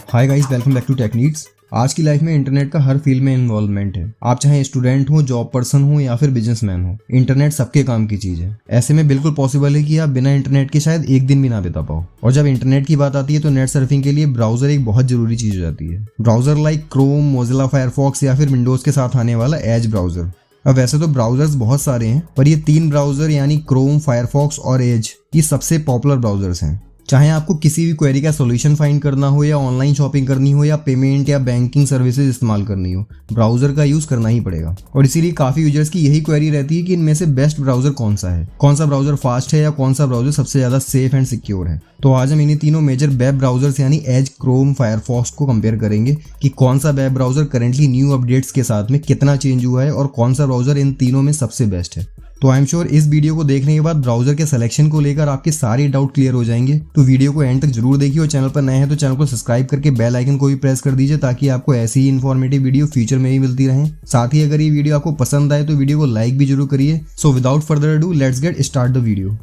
Hi guys, welcome back to Techneeds. आज की life में इंटरनेट का हर फील्ड में इन्वॉल्वमेंट है। आप चाहे स्टूडेंट हो, जॉब पर्सन हो या फिर बिजनेसमैन हो, इंटरनेट सबके काम की चीज है। ऐसे में बिल्कुल पॉसिबल है कि आप बिना इंटरनेट के शायद एक दिन भी ना बिता पाओ। और जब इंटरनेट की बात आती है तो नेट सर्फिंग के लिए ब्राउजर एक बहुत जरूरी चीज हो जाती है। Browser like Chrome, Mozilla Firefox या फिर विंडोज के साथ आने वाला एज ब्राउजर। अब वैसे तो ब्राउजर्स बहुत सारे हैं, पर ये 3 ब्राउजर यानी क्रोम, फायरफॉक्स और एज ये सबसे पॉपुलर ब्राउजर्स हैं। चाहे आपको किसी भी क्वेरी का सॉल्यूशन फाइंड करना हो या ऑनलाइन शॉपिंग करनी हो या पेमेंट या बैंकिंग सर्विसेज इस्तेमाल करनी हो, ब्राउजर का यूज करना ही पड़ेगा। और इसीलिए काफी यूजर्स की यही क्वेरी रहती है कि इनमें से बेस्ट ब्राउजर कौन सा है, कौन सा ब्राउजर फास्ट है या कौन सा ब्राउजर सबसे ज्यादा सेफ एंड सिक्योर है। तो आज हम इन्हीं तीनों मेजर वेब ब्राउजर्स यानी एज, क्रोम, फायरफॉक्स को कंपेयर करेंगे कि कौन सा web browser currently new updates के साथ में कितना चेंज हुआ है और कौन सा ब्राउजर इन तीनों में सबसे बेस्ट है। तो आई एम श्योर इस वीडियो को देखने के बाद ब्राउजर के सिलेक्शन को लेकर आपके सारे डाउट क्लियर हो जाएंगे। तो वीडियो को एंड तक जरूर देखिए और चैनल पर नए हैं तो चैनल को सब्सक्राइब करके बेल आइकन को भी प्रेस कर दीजिए ताकि आपको ऐसी ही इन्फॉर्मेटिव वीडियो फ्यूचर में भी मिलती रहे। साथ ही अगर ये वीडियो आपको पसंद आए तो वीडियो को लाइक भी जरूर करिए। So without further ado let's get start the video.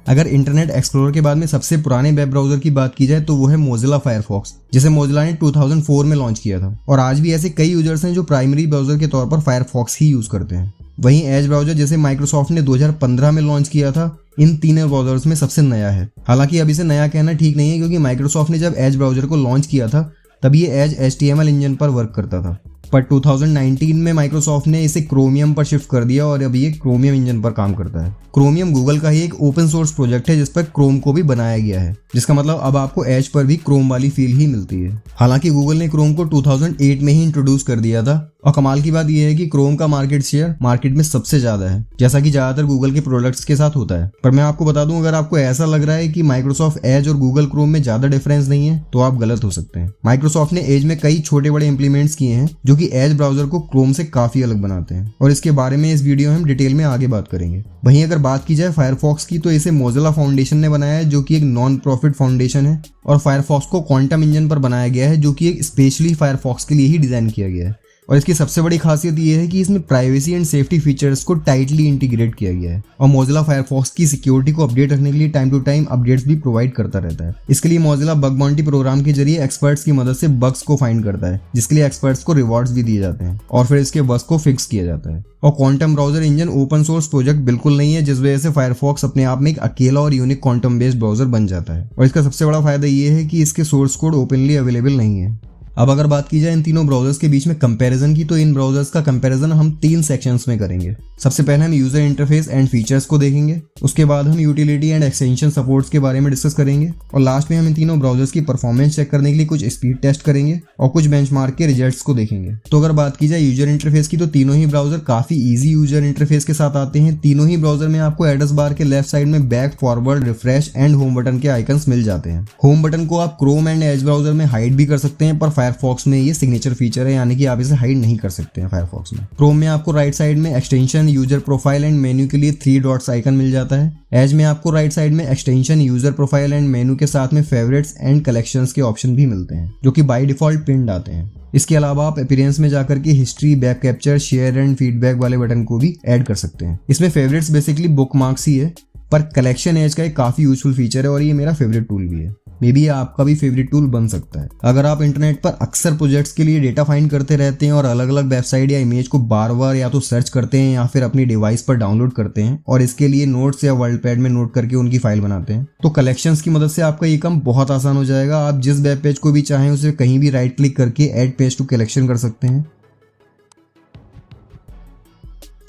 अगर इंटरनेट एक्सप्लोरर के बाद में सबसे पुराने वेब ब्राउजर की बात की जाए तो वो है मोजिला फायरफॉक्स, जिसे मोजिला ने 2004 में लॉन्च किया था। और आज भी ऐसे कई यूजर्स हैं जो प्राइमरी ब्राउजर के तौर पर फायरफॉक्स ही यूज करते हैं। वहीं एज ब्राउजर, जिसे माइक्रोसॉफ्ट ने 2015 में लॉन्च किया था, इन तीनों ब्राउजर्स में सबसे नया है। हालांकि अब इसे नया कहना ठीक नहीं है क्योंकि माइक्रोसॉफ्ट ने जब एज ब्राउजर को लॉन्च किया था तब ये एज HTML इंजन पर वर्क करता था, पर 2019 में माइक्रोसॉफ्ट ने इसे क्रोमियम पर शिफ्ट कर दिया और अब ये क्रोमियम इंजन पर काम करता है। क्रोमियम गूगल का ही एक ओपन सोर्स प्रोजेक्ट है जिस पर क्रोम को भी बनाया गया है, जिसका मतलब अब आपको एज पर भी क्रोम वाली फील ही मिलती है। हालांकि गूगल ने क्रोम को 2008 में ही इंट्रोड्यूस कर दिया था और कमाल की बात यह है कि क्रोम का मार्केट शेयर मार्केट में सबसे ज्यादा है, जैसा कि ज्यादातर गूगल के प्रोडक्ट्स के साथ होता है। पर मैं आपको बता दूं, अगर आपको ऐसा लग रहा है कि माइक्रोसॉफ्ट एज और गूगल क्रोम में ज्यादा डिफरेंस नहीं है तो आप गलत हो सकते हैं। माइक्रोसॉफ्ट ने एज में कई छोटे बड़े इंप्लीमेंट्स किए हैं जो कि एज ब्राउजर को क्रोम से काफी अलग बनाते हैं और इसके बारे में इस वीडियो में हम डिटेल में आगे बात करेंगे। वहीं अगर बात की जाए फायरफॉक्स की तो इसे मोजिला फाउंडेशन ने बनाया है जो कि एक नॉन प्रॉफिट फाउंडेशन है, और फायरफॉक्स को क्वांटम इंजन पर बनाया गया है जो कि एक स्पेशली फायरफॉक्स के लिए ही डिजाइन किया गया है। और इसकी सबसे बड़ी खासियत यह है कि इसमें प्राइवेसी एंड सेफ्टी फीचर्स को टाइटली इंटीग्रेट किया गया है और मोजिला फायरफॉक्स की सिक्योरिटी को अपडेट रखने के लिए टाइम टू टाइम अपडेट्स भी प्रोवाइड करता रहता है। इसके लिए मोजिला बग बाउंटी प्रोग्राम के जरिए एक्सपर्ट्स की मदद से बग्स को फाइंड करता है, जिसके लिए एक्सपर्ट्स को रिवॉर्ड्स भी दिए जाते हैं और फिर इसके बग्स को फिक्स किया जाता है। और quantum browser engine open source project बिल्कुल नहीं है, जिस वजह से फायरफॉक्स अपने आप में एक अकेला और यूनिक क्वांटम बेस्ड ब्राउजर बन जाता है। और इसका सबसे बड़ा फायदा ये है कि इसके सोर्स कोड ओपनली अवेलेबल नहीं है। अब अगर बात की जाए इन तीनों ब्राउजर्स के बीच में कंपैरिजन की, तो इन ब्राउजर्स का कंपैरिजन हम 3 सेक्शंस में करेंगे। सबसे पहले हम यूजर इंटरफेस एंड फीचर्स को देखेंगे, उसके बाद हम यूटिलिटी एंड एक्सटेंशन सपोर्ट्स के बारे में डिस्कस करेंगे और लास्ट में हम इन तीनों ब्राउजर्स की परफॉर्मेंस चेक करने के लिए कुछ स्पीड टेस्ट करेंगे और कुछ बेंचमार्क के रिजल्ट्स को देखेंगे। तो अगर बात की जाए यूजर इंटरफेस की तो तीनों ही ब्राउजर काफी ईजी यूजर इंटरफेस के साथ आते हैं। तीनों ही ब्राउजर में आपको एड्रेस बार के लेफ्ट साइड में back, forward, refresh and home button के आइकन्स मिल जाते हैं। होम बटन को आप क्रोम एंड एज ब्राउजर में हाइड भी कर सकते हैं, पर फायरफॉक्स में ये सिग्नेचर फीचर है, यानी कि आप इसे हाइड नहीं कर सकते हैं फायरफॉक्स में। क्रोम में आपको राइट साइड में extension, user profile and menu के लिए 3 डॉट्स आइकन मिल जाता है। एज में आपको राइट साइड में extension, user profile and menu के साथ में फेवरेट्स एंड कलेक्शंस के ऑप्शन भी मिलते हैं जो कि बाय डिफॉल्ट पिन्ड आते हैं। इसके अलावा आप अपीयरेंस में जाकर के history, back capture, share and feedback वाले बटन को भी ऐड कर सकते हैं। इसमें फेवरेट्स बेसिकली बुकमार्क्स ही है, पर कलेक्शन एज का एक काफी यूजफुल फीचर है और ये मेरा फेवरेट टूल भी है। मे बी आपका भी फेवरेट टूल बन सकता है। अगर आप इंटरनेट पर अक्सर प्रोजेक्ट्स के लिए डेटा फाइंड करते रहते हैं और अलग अलग वेबसाइट या इमेज को बार बार या तो सर्च करते हैं या फिर अपनी डिवाइस पर डाउनलोड करते हैं और इसके लिए नोट्स या वर्ल्ड पैड में नोट करके उनकी फाइल बनाते हैं, तो कलेक्शंस की मदद से आपका ये काम बहुत आसान हो जाएगा। आप जिस वेब पेज को भी चाहें उसे कहीं भी राइट क्लिक करके ऐड पेज टू कलेक्शन कर सकते हैं।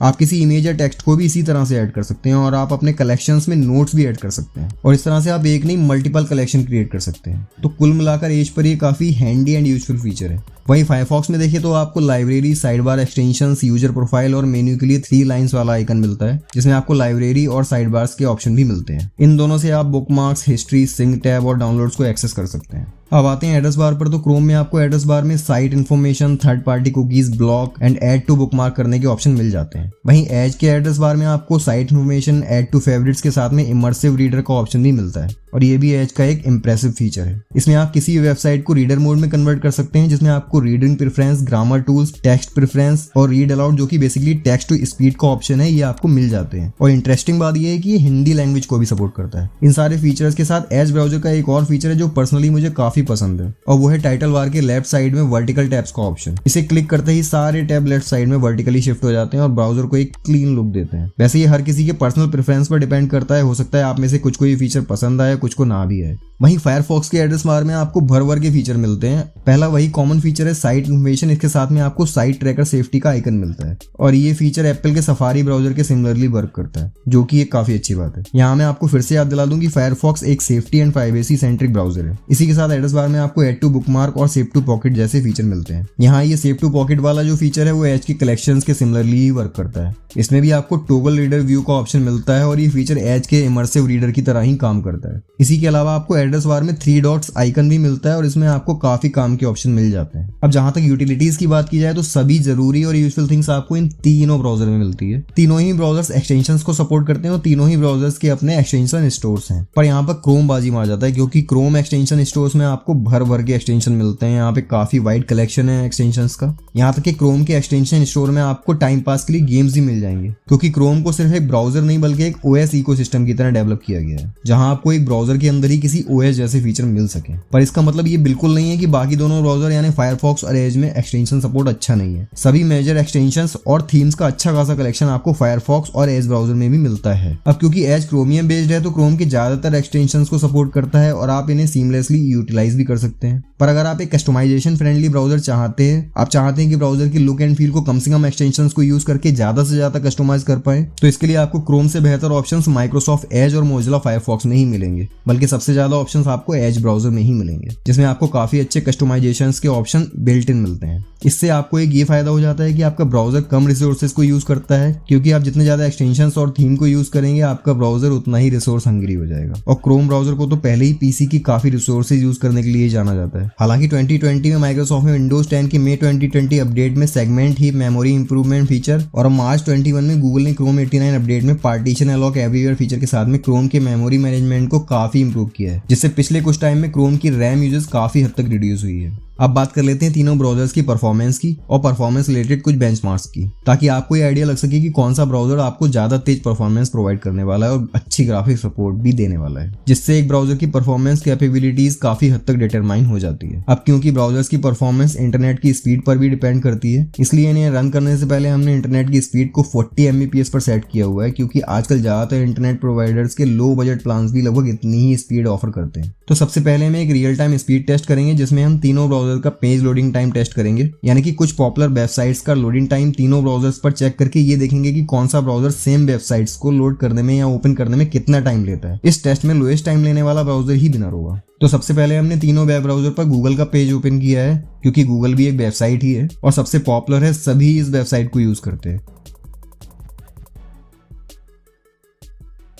आप किसी इमेज या टेक्स्ट को भी इसी तरह से ऐड कर सकते हैं और आप अपने कलेक्शंस में नोट्स भी ऐड कर सकते हैं और इस तरह से आप एक नहीं मल्टीपल कलेक्शन क्रिएट कर सकते हैं। तो कुल मिलाकर एज पर ये काफी हैंडी एंड यूजफुल फीचर है। वहीं फायरफॉक्स में देखिए तो आपको library, side bar, extensions, user profile और मेन्यू के लिए 3 लाइंस वाला आइकन मिलता है, जिसमें आपको लाइब्रेरी और साइड बार्स के ऑप्शन भी मिलते हैं। इन दोनों से आप बुकमार्क्स, हिस्ट्री, सिंक टैब और डाउनलोड्स को एक्सेस कर सकते हैं। अब आते हैं एड्रेस बार पर। तो क्रोम में आपको एड्रेस बार में site information, third party cookies, block and add to bookmark करने के ऑप्शन मिल जाते हैं। वहीं एज के एड्रेस बार में आपको site information, add to favourites के साथ में इमर्सिव रीडर का ऑप्शन भी मिलता है। और ये भी एज का एक इम्प्रेसिव फीचर है। इसमें आप किसी वेबसाइट को रीडर मोड में कन्वर्ट कर सकते हैं, जिसमें आपको reading preference, grammar tools, text preference और रीड अलाउड जो कि बेसिकली टेक्स्ट टू स्पीड का ऑप्शन है, ये आपको मिल जाते हैं। और इंटरेस्टिंग बात ये है कि ये हिंदी लैंग्वेज को भी सपोर्ट करता है। इन सारे फीचर्स के साथ एज ब्राउजर का एक और फीचर है जो पर्सनली मुझे काफी पसंद है, और वो है टाइटल बार के लेफ्ट साइड में वर्टिकल टैब्स का ऑप्शन। इसे क्लिक करते ही सारे टैब लेफ्ट साइड में वर्टिकली शिफ्ट हो जाते हैं और ब्राउजर को एक क्लीन लुक देते हैं। वैसे ये हर किसी के पर्सनल प्रेफरेंस पर डिपेंड करता है, हो सकता है आप में से कुछ को ये फीचर पसंद आए, कुछ को ना भी आए। वहीं फायरफॉक्स के एड्रेस बार में आपको भर के फीचर मिलते हैं। पहला वही कॉमन फीचर है साइट इन्फॉर्मेशन, इसके साथ में आपको साइट ट्रैकर सेफ्टी का आइकन मिलता है, और ये फीचर एप्पल के सफारी ब्राउजर के सिमिलरली वर्क करता है, जो कि एक काफी अच्छी बात है। यहाँ मैं आपको फिर से याद दिला दूं कि फायरफॉक्स एक safety and privacy centric browser है। इसी के साथ एड्रेस बार में आपको ऐड टू बुकमार्क और सेव टू पॉकेट जैसे फीचर मिलते हैं। यहाँ ये सेव टू पॉकेट वाला जो फीचर है वो एज के कलेक्शंस के सिमिलरली ही वर्क करता है। इसमें भी आपको टॉगल रीडर व्यू का ऑप्शन मिलता है, और ये फीचर एज के इमर्सिव रीडर की तरह ही काम करता है। इसी के अलावा आपको एड्रेस बार में 3 डॉट्स आइकन भी मिलता है, और इसमें आपको काफी काम के ऑप्शन मिल जाते हैं। अब जहां तक यूटिलिटीज की बात की जाए तो सभी जरूरी और यूजफुल थिंग्स आपको इन तीनों ब्राउजर में मिलती है। तीनों ही ब्राउजर्स एक्सटेंशंस को सपोर्ट करते हैं, और तीनों ही ब्राउजर्स के अपने एक्सटेंशन स्टोर्स हैं। पर यहाँ पर क्रोम बाजी मार जाता है, क्योंकि क्रोम एक्सटेंशन स्टोर्स में आपको भर के एक्सटेंशन मिलते हैं। यहाँ पे काफी वाइड कलेक्शन है एक्सटेंशंस का। यहाँ तक कि क्रोम के एक्सटेंशन स्टोर में आपको टाइम पास के लिए गेम्स भी मिल जाएंगे, क्योंकि क्रोम को सिर्फ एक ब्राउजर नहीं बल्कि एक ओएस इकोसिस्टम की तरह डेवलप किया गया है, जहां आपको एक ब्राउजर के अंदर ही किसी ओएस जैसे फीचर मिल सके। पर इसका मतलब ये बिल्कुल नहीं है कि बाकी दोनों ब्राउजर यानी फायरफॉक्स और एज में एक्सटेंशन सपोर्ट अच्छा नहीं है। सभी मेजर एक्सटेंशंस और थीम्स का अच्छा खासा कलेक्शन आपको फायरफॉक्स और एज ब्राउजर में भी मिलता है। अब क्योंकि एज क्रोमियम बेस्ड है तो क्रोम के ज्यादातर एक्सटेंशंस को सपोर्ट करता है, और आप इन्हें सीमलेसली यूटिलाइज भी कर सकते हैं। पर अगर आप एक कस्टमाइजेशन फ्रेंडली ब्राउजर चाहते हैं, आप चाहते हैं कि ब्राउजर की लुक एंड फील को कम से कम एक्सटेंशंस को यूज करके ज्यादा से ज्यादा कस्टमाइज कर पाए, तो इसके लिए आपको क्रोम से बेहतर ऑप्शंस माइक्रोसॉफ्ट एज और मोजिला फायरफॉक्स में ही मिलेंगे, बल्कि सबसे ज्यादा ऑप्शंस आपको एज ब्राउजर में ही मिलेंगे, जिसमें आपको काफी अच्छे कस्टमाइजेशंस के ऑप्शन बिल्ट इन मिलते हैं। इससे आपको एक ये फायदा हो जाता है कि आपका ब्राउजर कम रिसोर्सेज को यूज करता है, क्योंकि आप जितने ज्यादा एक्सटेंशंस और थीम को यूज करेंगे आपका ब्राउजर उतना ही रिसोर्स हंग्री हो जाएगा। और क्रोम ब्राउजर को तो पहले ही पीसी की काफी रिसोर्सेज यूज करने के लिए जाना जाता है। हालांकि 2020 में माइक्रोसॉफ्ट ने विंडोज 10 के मई 2020 अपडेट में segment heap memory improvement feature, और मार्च 21 में गूगल ने क्रोम 89 अपडेट में पार्टीशन अनलॉक एवरीवेयर फीचर के साथ में क्रोम के मेमोरी मैनेजमेंट को काफी इंप्रूव किया है, जिससे पिछले कुछ टाइम में क्रोम की रैम यूजेस काफी हद तक रिड्यूस हुई है। अब बात कर लेते हैं तीनों ब्राउजर्स की परफॉर्मेंस की और परफॉर्मेंस रिलेटेड कुछ बेंचमार्क्स की, ताकि आपको ये आइडिया लग सके कि कौन सा ब्राउजर आपको ज्यादा तेज परफॉर्मेंस प्रोवाइड करने वाला है और अच्छी ग्राफिक सपोर्ट भी देने वाला है, जिससे एक ब्राउजर की परफॉर्मेंस कैपेबिलिटीज काफी हद तक डिटरमाइन हो जाती है। अब क्योंकि ब्राउजर्स की परफॉर्मेंस इंटरनेट की स्पीड पर भी डिपेंड करती है, इसलिए इन्हें रन करने से पहले हमने इंटरनेट की स्पीड को 40 Mbps पर सेट किया हुआ है, क्योंकि आजकल ज्यादातर इंटरनेट प्रोवाइडर्स के लो बजट प्लान्स भी लगभग इतनी ही स्पीड ऑफर करते हैं। तो सबसे पहले हम एक रियल टाइम स्पीड टेस्ट करेंगे, जिसमें हम तीनों ब्राउजर का पेज लोडिंग टाइम टेस्ट करेंगे, यानी कि कुछ पॉपुलर वेबसाइट्स का लोडिंग टाइम तीनों ब्राउजर्स पर चेक करके ये देखेंगे कि कौन सा ब्राउजर सेम वेबसाइट्स को लोड करने में या ओपन करने में कितना टाइम लेता है। इस टेस्ट में लोएस्ट टाइम लेने वाला ब्राउजर ही विनर होगा। तो सबसे पहले हमने तीनों वेब ब्राउजर पर गूगल का पेज ओपन किया है, क्योंकि गूगल भी एक वेबसाइट ही है और सबसे पॉपुलर है, सभी इस वेबसाइट को यूज करते हैं।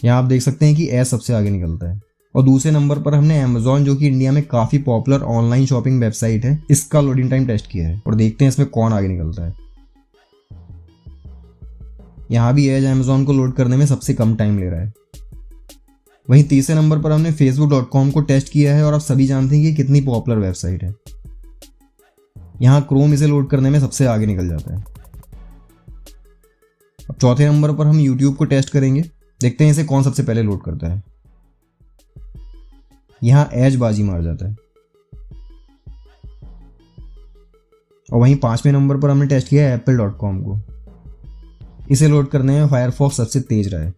यहाँ आप देख सकते हैं कि एज सबसे आगे निकलता है, और दूसरे नंबर पर हमने Amazon, जो कि इंडिया में काफी पॉपुलर ऑनलाइन शॉपिंग वेबसाइट है, इसका लोडिंग टाइम टेस्ट किया है, और देखते हैं इसमें कौन आगे निकलता है। यहाँ भी एज Amazon को लोड करने में सबसे कम टाइम ले रहा है। वहीं तीसरे नंबर पर हमने facebook.com को टेस्ट किया है, और आप सभी जानते हैं कि कितनी पॉपुलर वेबसाइट है। यहाँ क्रोम इसे लोड करने में सबसे आगे निकल जाता है। अब चौथे नंबर पर हम YouTube को टेस्ट करेंगे, देखते हैं इसे कौन सबसे पहले लोड करता है। यहाँ एज बाजी मार जाता है। और वहीं पांचवें नंबर पर हमने टेस्ट किया है apple.com को, इसे लोड करने में फायरफॉक्स सबसे तेज रहा है।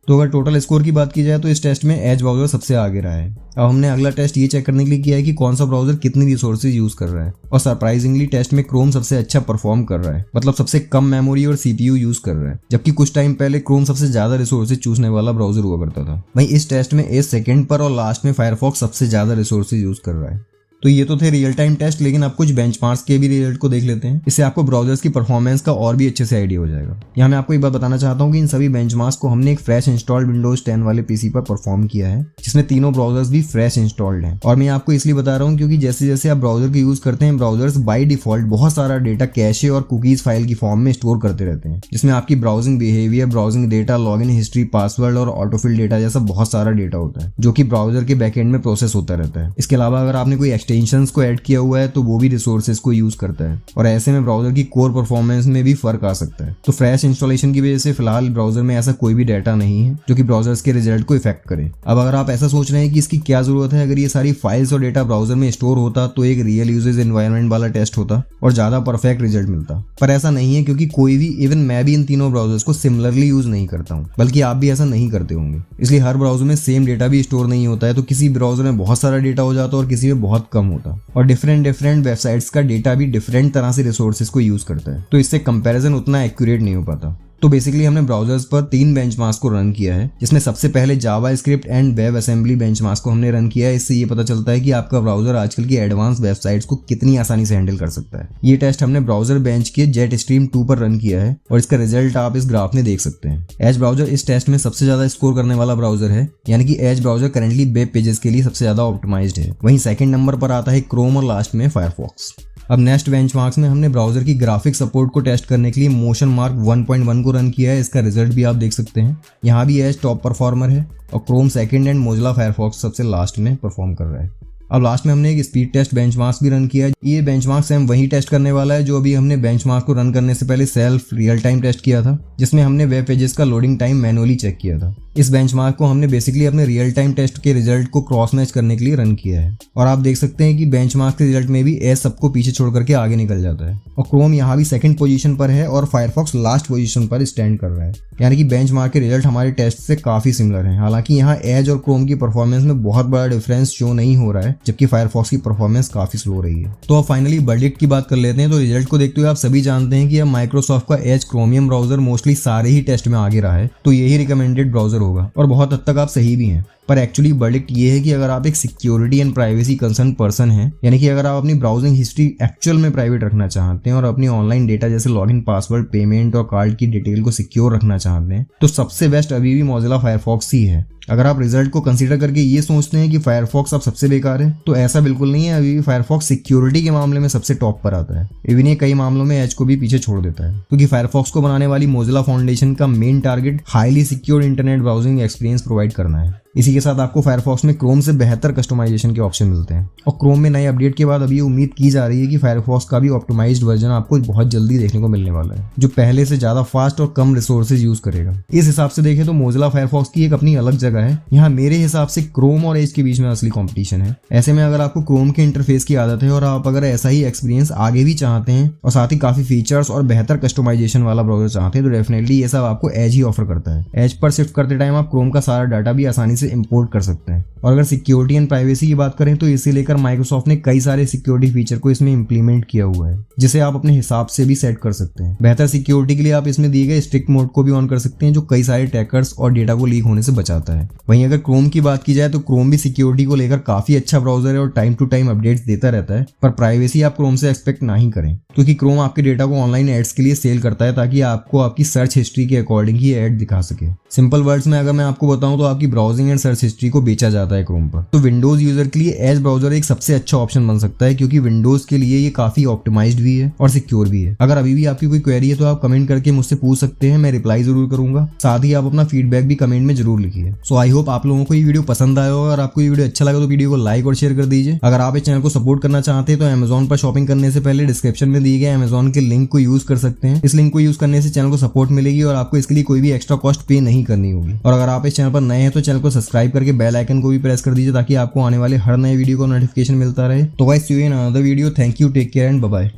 तो अगर टोटल स्कोर की बात की जाए तो इस टेस्ट में एज ब्राउजर सबसे आगे रहा है। अब हमने अगला टेस्ट ये चेक करने के लिए किया है कि कौन सा ब्राउजर कितनी रिसोर्सेज यूज कर रहा है, और सरप्राइजिंगली टेस्ट में क्रोम सबसे अच्छा परफॉर्म कर रहा है, मतलब सबसे कम मेमोरी और CPU यूज कर रहा है, जबकि कुछ टाइम पहले क्रोम सबसे ज्यादा रिसोर्सेज चूसने वाला ब्राउजर हुआ करता था। वहीं इस टेस्ट में एज सेकंड पर और लास्ट में फायरफॉक्स सबसे ज्यादा रिसोर्सेज यूज कर रहा है। तो ये तो थे रियल टाइम टेस्ट, लेकिन अब कुछ बेंचमार्क्स के भी रिजल्ट को देख लेते हैं। इससे आपको ब्राउजर्स की परफॉर्मेंस का और भी अच्छे से आइडिया हो जाएगा। यहाँ मैं आपको एक बात बताना चाहता हूँ कि इन सभी बेंचमार्क्स को हमने एक फ्रेश इंस्टॉल्ड विंडोज 10 वाले पीसी पर परफॉर्म किया है, जिसमें तीनों ब्राउजर्स भी फ्रेश इंस्टॉल्ड हैं। और मैं आपको इसलिए बता रहा हूँ क्योंकि जैसे जैसे आप ब्राउजर को यूज करते हैं, ब्राउजर्स बाय डिफॉल्ट बहुत सारा डेटा कैशे और कुकीज फाइल की फॉर्म में स्टोर करते रहते हैं, जिसमें आपकी browsing behaviour, browsing data, login history, password और ऑटोफिल डेटा जैसा बहुत सारा डेटा होता है, जो कि ब्राउजर के बैकएंड में प्रोसेस होता रहता है। इसके अलावा अगर आपने कोई एक्सटेंशंस को ऐड किया हुआ है तो वो भी रिसोर्सेज को यूज करता है, और ऐसे में ब्राउजर की कोर परफॉर्मेंस में भी फर्क आ सकता है। तो फ्रेश इंस्टॉलेशन की वजह से फिलहाल ब्राउजर में ऐसा कोई भी डेटा नहीं है जो कि ब्राउजर्स के रिजल्ट को इफेक्ट करे। अब अगर आप ऐसा सोच रहे हैं कि इसकी क्या जरूरत है, अगर ये सारी फाइल्स और डेटा ब्राउजर में स्टोर होता तो एक रियल यूजेज एनवायरनमेंट वाला टेस्ट होता और ज्यादा परफेक्ट रिजल्ट मिलता, पर ऐसा नहीं है क्योंकि कोई भी, इवन मैं भी इन तीनों ब्राउजर्स को सिमिलरली यूज नहीं करता हूँ, बल्कि आप भी ऐसा नहीं करते होंगे। इसलिए हर ब्राउजर में सेम डेटा भी स्टोर नहीं होता है, तो किसी ब्राउजर में बहुत सारा डेटा हो जाता और किसी में बहुत कम होता, और डिफरेंट वेबसाइट्स का डेटा भी डिफरेंट तरह से रिसोर्सेज को यूज करता है, तो इससे कंपैरिजन उतना एक्यूरेट नहीं हो पाता। तो बेसिकली हमने ब्राउजर्स पर 3 बेंचमार्क्स को रन किया है, जिसमें सबसे पहले JavaScript and web assembly benchmarks को हमने रन किया है। इससे ये पता चलता है कि आपका ब्राउजर आजकल की एडवांस वेबसाइट्स को कितनी आसानी से हैंडल कर सकता है। ये टेस्ट हमने ब्राउजर बेंच के जेटस्ट्रीम 2 पर रन किया है, और इसका रिजल्ट आप इस ग्राफ में देख सकते हैं। एज ब्राउजर इस टेस्ट में सबसे ज्यादा स्कोर करने वाला ब्राउजर है, यानी कि as browser currently web pages के लिए सबसे ज्यादा ऑप्टिमाइज्ड है। वहीं सेकंड नंबर पर आता है क्रोम और लास्ट में फायरफॉक्स। अब नेक्स्ट बेंचमार्क्स में हमने ब्राउजर की ग्राफिक सपोर्ट को टेस्ट करने के लिए मोशन मार्क 1.1 को रन किया है। इसका रिजल्ट भी आप देख सकते हैं। यहाँ भी एज टॉप परफॉर्मर है और Chrome second and Mozilla Firefox सबसे लास्ट में परफॉर्म कर रहा है। अब लास्ट में हमने एक स्पीड टेस्ट बेंचमार्क्स भी रन किया है। ये बेंचमार्क्स हम वही टेस्ट करने वाला है जो अभी हमने बेंचमार्क को रन करने से पहले सेल्फ रियल टाइम टेस्ट किया था, जिसमें हमने वेब पेजेस का लोडिंग टाइम मैनुअली चेक किया था। इस बेंचमार्क को हमने बेसिकली अपने रियल टाइम टेस्ट के रिजल्ट को क्रॉस मैच करने के लिए रन किया है, और आप देख सकते हैं कि बेंचमार्क के रिजल्ट में भी एज सबको पीछे छोड़ करके आगे निकल जाता है, और क्रोम यहाँ भी सेकंड पोजीशन पर है और फायरफॉक्स लास्ट पोजीशन पर स्टैंड कर रहा है। यानी कि बेंचमार्क के रिजल्ट हमारे टेस्ट से काफी सिमिलर हैं। हालांकि यहाँ एज और क्रोम की परफॉर्मेंस में बहुत बड़ा डिफरेंस शो नहीं हो रहा है, जबकि फायरफॉक्स की परफॉर्मेंस काफी स्लो रही है। तो अब फाइनली वर्डिक्ट की बात कर लेते हैं। तो रिजल्ट को देखते हुए आप सभी जानते हैं कि अब माइक्रोसॉफ्ट का एज क्रोमियम ब्राउजर मोस्टली सारे ही टेस्ट में आगे रहा है, तो यही रिकमेंडेड ब्राउजर होगा, और बहुत हद तक आप सही भी हैं। पर एक्चुअली वर्डिक्ट ये है कि अगर आप एक security and privacy concern person हैं, यानी कि अगर आप अपनी ब्राउजिंग हिस्ट्री एक्चुअल में प्राइवेट रखना चाहते हैं और अपनी ऑनलाइन डेटा जैसे लॉगिन, पासवर्ड, पेमेंट और कार्ड की डिटेल को सिक्योर रखना चाहते हैं, तो सबसे बेस्ट अभी भी मोजिला फायरफॉक्स ही है। अगर आप रिजल्ट को कंसीडर करके ये सोचते हैं कि फायरफॉक्स अब सबसे बेकार है, तो ऐसा बिल्कुल नहीं है। अभी भी फायरफॉक्स सिक्योरिटी के मामले में सबसे टॉप पर आता है। इवन ये कई मामलों में एज को भी पीछे छोड़ देता है, क्योंकि फायरफॉक्स को बनाने वाली मोजिला फाउंडेशन का main target highly secure internet browsing experience provide करना है। इसी के साथ आपको फायरफॉक्स में क्रोम से बेहतर कस्टमाइजेशन के ऑप्शन मिलते हैं, और क्रोम में नए अपडेट के बाद अब ये उम्मीद की जा रही है कि फायरफॉक्स का भी ऑप्टिमाइज्ड वर्जन आपको बहुत जल्दी देखने को मिलने वाला है, जो पहले से ज्यादा फास्ट और कम रिसोर्सेज यूज करेगा। इस हिसाब से देखें तो मोजिला फायरफॉक्स की एक अपनी अलग जगह है। यहाँ मेरे हिसाब से क्रोम और एज के बीच में असली कंपटीशन है। ऐसे में अगर आपको क्रोम के इंटरफेस की आदत है और आप अगर ऐसा ही एक्सपीरियंस आगे भी चाहते हैं और साथ ही काफी फीचर्स और बेहतर कस्टमाइजेशन वाला ब्राउजर चाहते हैं, तो डेफिनेटली ये सब आपको एज ही ऑफर करता है। एज पर शिफ्ट करते टाइम आप क्रोम का सारा डाटा भी आसानी से इंपोर्ट कर सकते हैं। और अगर सिक्योरिटी एंड प्राइवेसी की बात करें तो इसे लेकर माइक्रोसॉफ्ट ने कई सारे सिक्योरिटी फीचर को इसमें इंप्लीमेंट किया हुआ है, जिसे आप अपने हिसाब से भी सेट कर सकते हैं। बेहतर सिक्योरिटी के लिए आप इसमें दिए गए स्ट्रिक्ट मोड को भी ऑन कर सकते हैं, जो कई सारे टैकर्स और डेटा को लीक होने से बचाता है। वहीं अगर क्रोम की बात की जाए तो क्रोम भी सिक्योरिटी को लेकर काफी अच्छा ब्राउजर है और टाइम टू टाइम अपडेट्स देता रहता है, पर प्राइवेसी आप क्रोम से एक्सपेक्ट नहीं करें, क्योंकि क्रोम आपके डेटा को ऑनलाइन एड्स के लिए सेल करता है ताकि आपको आपकी सर्च हिस्ट्री के अकॉर्डिंग ही एड दिखा सके। सिंपल वर्ड्स में अगर मैं आपको बताऊं तो आपकी ब्राउजिंग एंड सर्च हिस्ट्री को बेचा जाता है क्रोम पर। तो विंडोज यूजर के लिए एज ब्राउजर एक सबसे अच्छा ऑप्शन बन सकता है, क्योंकि विंडोज के लिए ये काफी ऑप्टिमाइज्ड भी है और सिक्योर भी है। अगर अभी भी आपकी कोई क्वेरी है तो आप कमेंट करके मुझसे पूछ सकते हैं, मैं रिप्लाई जरूर करूंगा। साथ ही आप अपना फीडबैक भी कमेंट में जरूर लिखिए। सो आई होप आप लोगों को ये वीडियो पसंद आया होगा। अगर आपको ये वीडियो अच्छा लगा तो वीडियो को लाइक और शेयर कर दीजिए। अगर आप इस चैनल को सपोर्ट करना चाहते हैं तो अमेजॉन पर शॉपिंग करने से पहले डिस्क्रिप्शन में दिए गए अमेजॉन के लिंक को यूज कर सकते हैं। इस लिंक को यूज करने से चैनल को सपोर्ट मिलेगी और आपको इसके लिए कोई भी एक्स्ट्रा कॉस्ट पे नहीं करनी होगी। और अगर आप इस चैनल पर नए हैं तो चैनल को सब्सक्राइब करके बेल आइकन को भी प्रेस कर दीजिए, ताकि आपको आने वाले हर नए वीडियो का नोटिफिकेशन मिलता रहे। तो guys see you in another video. Thank you, take care and bye bye.